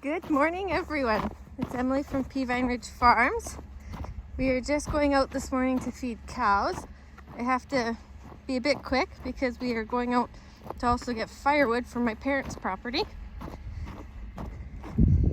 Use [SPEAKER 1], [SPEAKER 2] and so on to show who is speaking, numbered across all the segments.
[SPEAKER 1] Good morning, everyone. It's Emily from Peavine Ridge Farms. We are just going out this morning to feed cows. I have to be a bit quick because we are going out to also get firewood from my parents' property.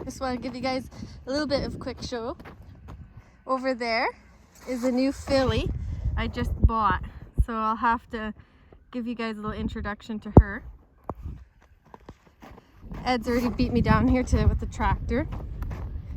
[SPEAKER 1] Just want to give you guys a little bit of quick show. Over there is a new filly I just bought, so I'll have to give you guys a little introduction to her. Ed's already beat me down here with the tractor.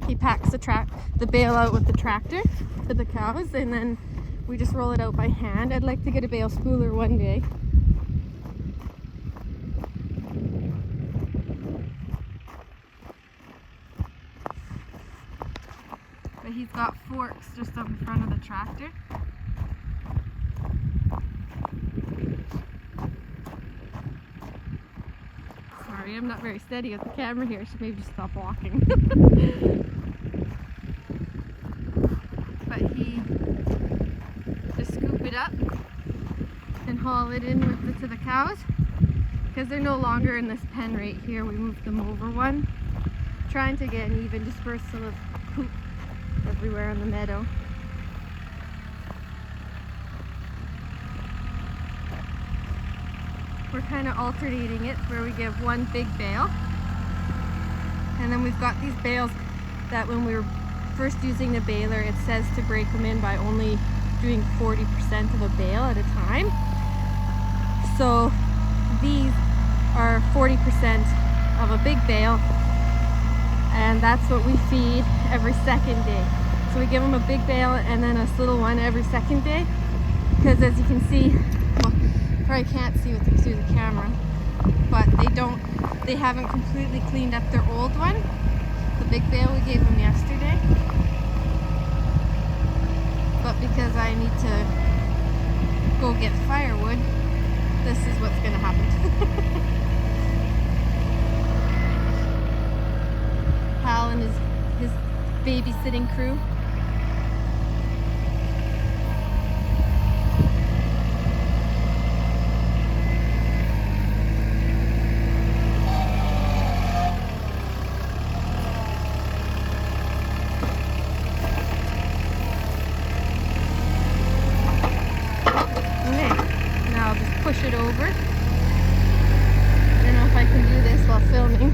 [SPEAKER 1] He packs the bale out with the tractor to the cows, and then we just roll it out by hand. I'd like to get a bale spooler one day. But he's got forks just up in front of the tractor. Sorry, I'm not very steady with the camera here, so maybe just stop walking. But he just scoop it up and haul it in to the cows because they're no longer in this pen right here. We moved them over one, trying to get an even dispersal of poop everywhere in the meadow. We're kind of alternating it where we give one big bale, and then we've got these bales that when we were first using the baler, it says to break them in by only doing 40% of a bale at a time. So these are 40% of a big bale, and that's what we feed every second day. So we give them a big bale and then a little one every second day, because as you can see, well, probably can't see through the camera, but they haven't completely cleaned up their old one. The big bale we gave them yesterday, but because I need to go get firewood, this is what's going to happen. Hal and his babysitting crew. Push it over. I don't know if I can do this while filming.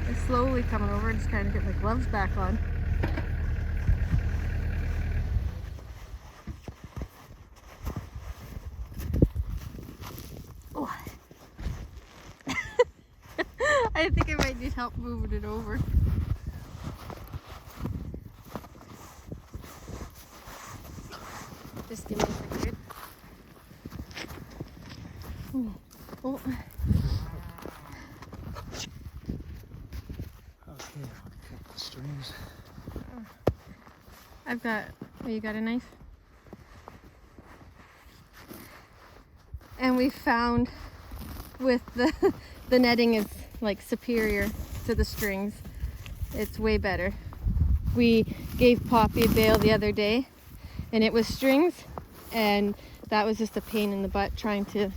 [SPEAKER 1] It's slowly coming over. I'm just trying to get my gloves back on. Oh. I think I might need help moving it over. Just give me a second. Oh.
[SPEAKER 2] Okay, the strings.
[SPEAKER 1] I've got, you got a knife? And we found with the netting is like superior to the strings. It's way better. We gave Poppy a bale the other day, and it was strings, and that was just a pain in the butt trying to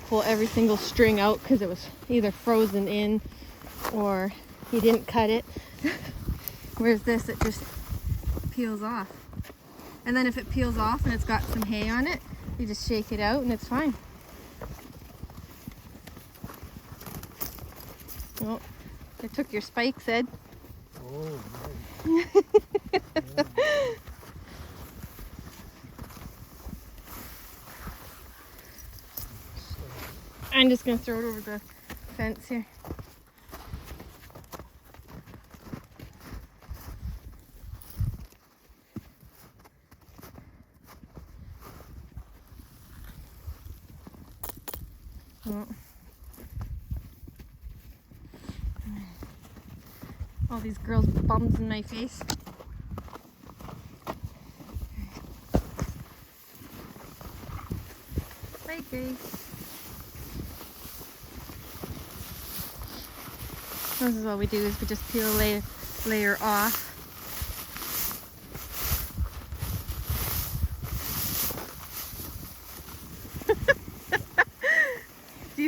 [SPEAKER 1] pull every single string out because it was either frozen in or he didn't cut it. Whereas this, it just peels off. And then if it peels off and it's got some hay on it, you just shake it out and it's fine. Oh, I took your spikes, Ed.
[SPEAKER 2] Oh, nice. Yeah.
[SPEAKER 1] I'm just going to throw it over the fence here. Oh. All these girls' bums in my face. Bye, Grace. This is what we do, is we just peel a layer off.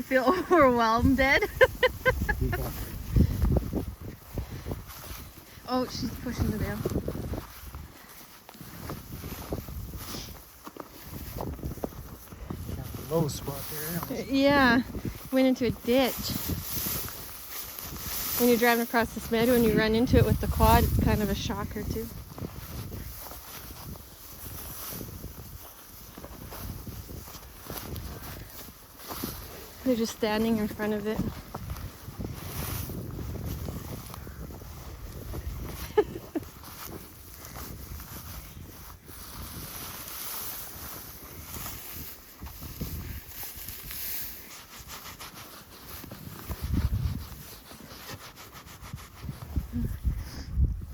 [SPEAKER 1] you feel overwhelmed, Ed? Oh, she's pushing the bale.
[SPEAKER 2] Low spot there.
[SPEAKER 1] Yeah, went into a ditch. When you're driving across this meadow and you run into it with the quad, it's kind of a shocker too. They're just standing in front of it.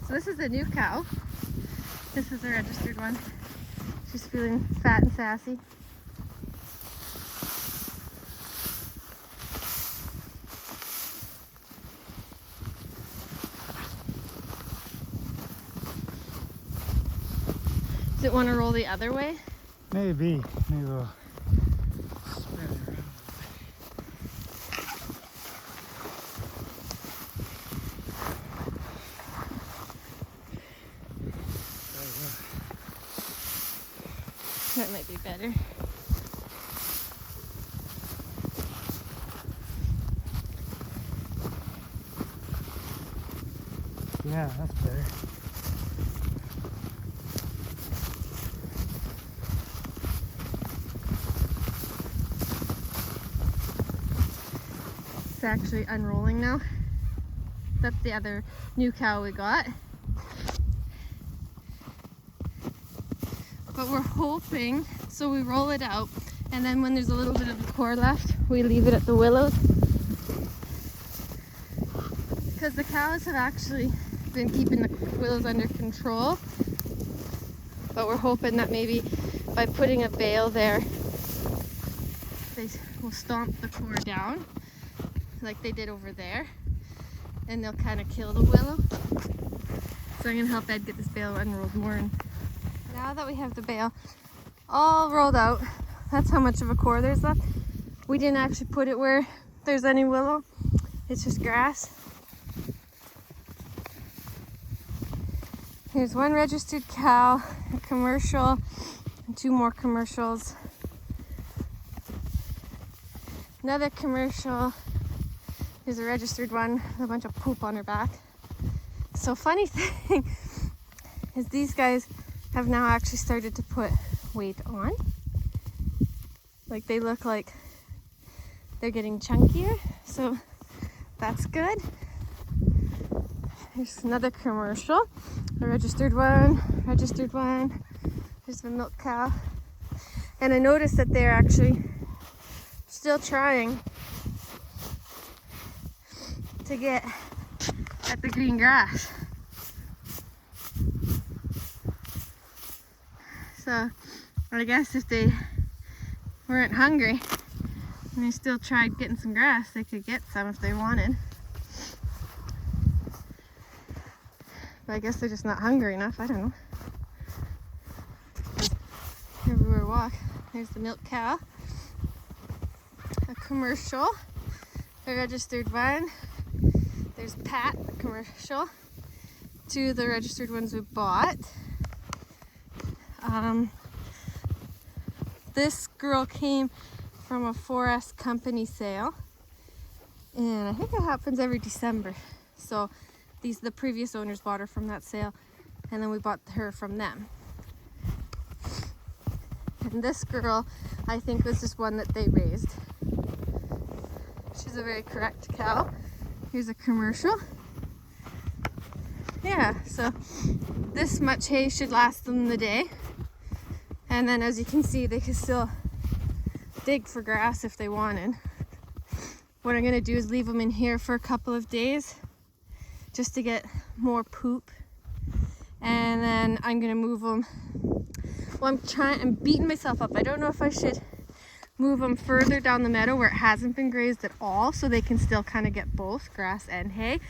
[SPEAKER 1] So this is a new cow. This is a registered one. She's feeling fat and sassy. Does it want to roll the other way?
[SPEAKER 2] Maybe. Maybe we'll spin it around.
[SPEAKER 1] That might be better.
[SPEAKER 2] Yeah, that's better.
[SPEAKER 1] It's actually unrolling now. That's the other new cow we got. But we're hoping, so we roll it out, and then when there's a little bit of the core left, we leave it at the willows. Because the cows have actually been keeping the willows under control. But we're hoping that maybe by putting a bale there, they will stomp the core down, like they did over there, and they'll kind of kill the willow. So I'm gonna help Ed get this bale unrolled more. And now that we have the bale all rolled out, that's how much of a core there's left. We didn't actually put it where there's any willow. It's just grass. Here's one registered cow, a commercial, and 2 more commercials. Another commercial. Here's a registered one with a bunch of poop on her back. So funny thing is these guys have now actually started to put weight on. Like they look like they're getting chunkier, so that's good. Here's another commercial, a registered one. Here's the milk cow. And I noticed that they're actually still trying to get at the green grass. So I guess if they weren't hungry and they still tried getting some grass, they could get some if they wanted. But I guess they're just not hungry enough, I don't know. Everywhere we walk. There's the milk cow. A commercial, a registered one. There's Pat, a commercial. 2 of the registered ones we bought. This girl came from a 4S company sale, and I think it happens every December. So the previous owners bought her from that sale, and then we bought her from them. And this girl, I think, was just one that they raised. She's a very correct cow. Here's a commercial. Yeah, so this much hay should last them the day. And then as you can see, they can still dig for grass if they wanted. What I'm gonna do is leave them in here for a couple of days just to get more poop. And then I'm gonna move them. Well, I'm beating myself up. I don't know if I should move them further down the meadow where it hasn't been grazed at all, so they can still kind of get both grass and hay,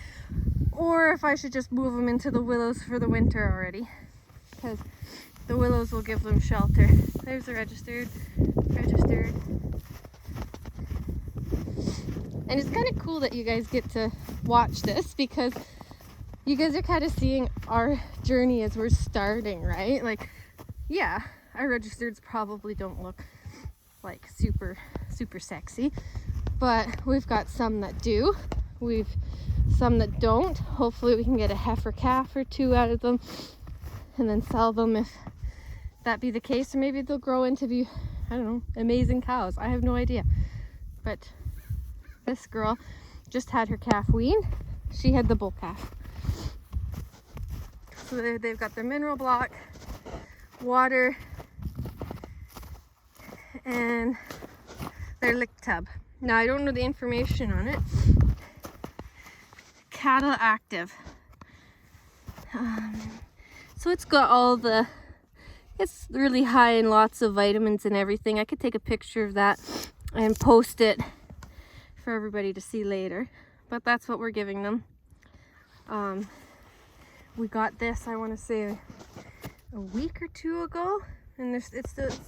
[SPEAKER 1] or if I should just move them into the willows for the winter already, because the willows will give them shelter. There's the registered. And it's kind of cool that you guys get to watch this, because you guys are kind of seeing our journey as we're starting, right? Like, yeah, our registers probably don't look like super sexy, but we've got some that do. We've some that don't. Hopefully we can get a heifer calf or two out of them and then sell them if that be the case, or maybe they'll grow into be, I don't know, amazing cows. I have no idea. But this girl just had her calf weaned. She had the bull calf. So they've got their mineral block, water, and their lick tub. Now I don't know the information on it. Cattle Active. So it's got all the, it's really high in lots of vitamins and everything. I could take a picture of that and post it for everybody to see later. But that's what we're giving them. We got this, I want to say, a week or two ago, and it's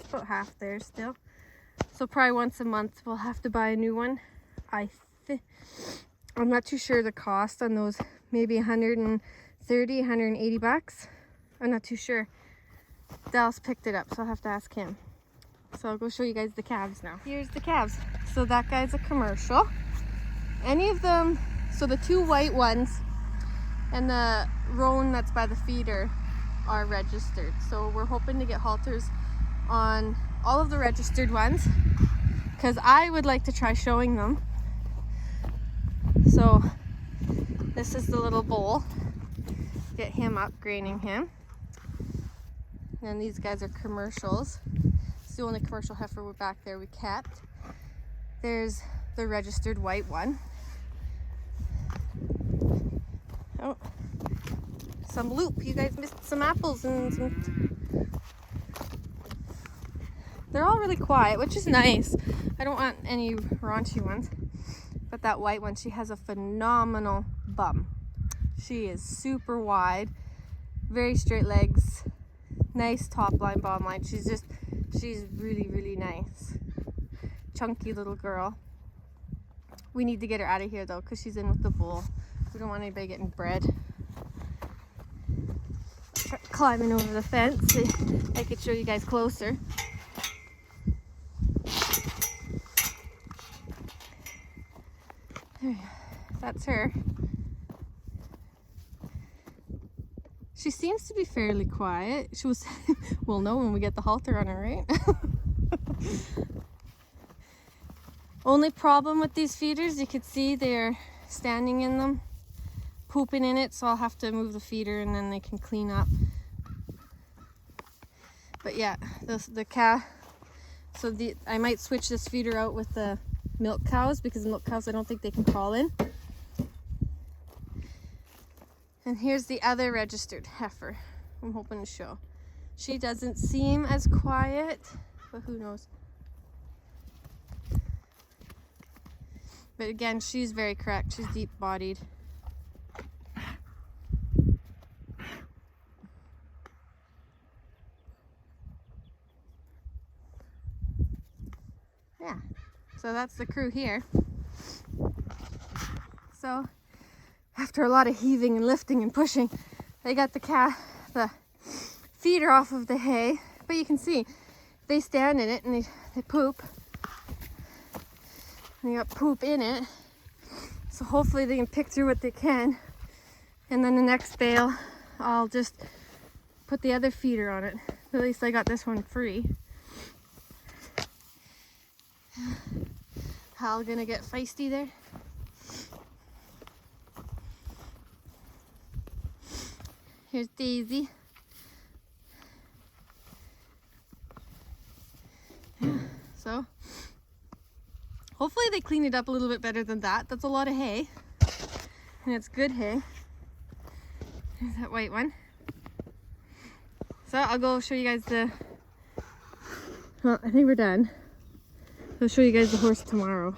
[SPEAKER 1] about half there still. So probably once a month we'll have to buy a new one. I'm not too sure the cost on those. Maybe 130, 180 bucks. I'm not too sure. Dallas picked it up, so I'll have to ask him. So I'll go show you guys the calves now. Here's the calves. So that guy's a commercial. Any of them, so the two white ones and the roan that's by the feeder are registered. So we're hoping to get halters on all of the registered ones, because I would like to try showing them. So this is the little bull. Get him up, graining him. And these guys are commercials. It's the only commercial heifer we're back there we kept. There's the registered white one. Oh, some loop. You guys missed some apples and some... They're all really quiet, which is nice. I don't want any raunchy ones. But that white one, she has a phenomenal bum. She is super wide, very straight legs, nice top line, bottom line. She's really, really nice. Chunky little girl. We need to get her out of here though, because she's in with the bull. We don't want anybody getting bred. Climbing over the fence. I could show you guys closer. That's her. She seems to be fairly quiet. She was, we'll know when we get the halter on her, right? Only problem with these feeders, you could see they're standing in them, pooping in it, so I'll have to move the feeder and then they can clean up. But yeah, the calf, so I might switch this feeder out with the milk cows, because the milk cows I don't think they can crawl in. And here's the other registered heifer I'm hoping to show. She doesn't seem as quiet, but who knows. But again, she's very correct. She's deep bodied. Yeah, so that's the crew here. So after a lot of heaving and lifting and pushing, they got the feeder off of the hay. But you can see they stand in it and they poop. And they got poop in it. So hopefully they can pick through what they can. And then the next bale, I'll just put the other feeder on it. At least I got this one free. Hal gonna get feisty there. Here's Daisy. So hopefully they clean it up a little bit better than that. That's a lot of hay, and it's good hay. There's that white one. So I'll go show you guys well, I think we're done. I'll show you guys the horse tomorrow.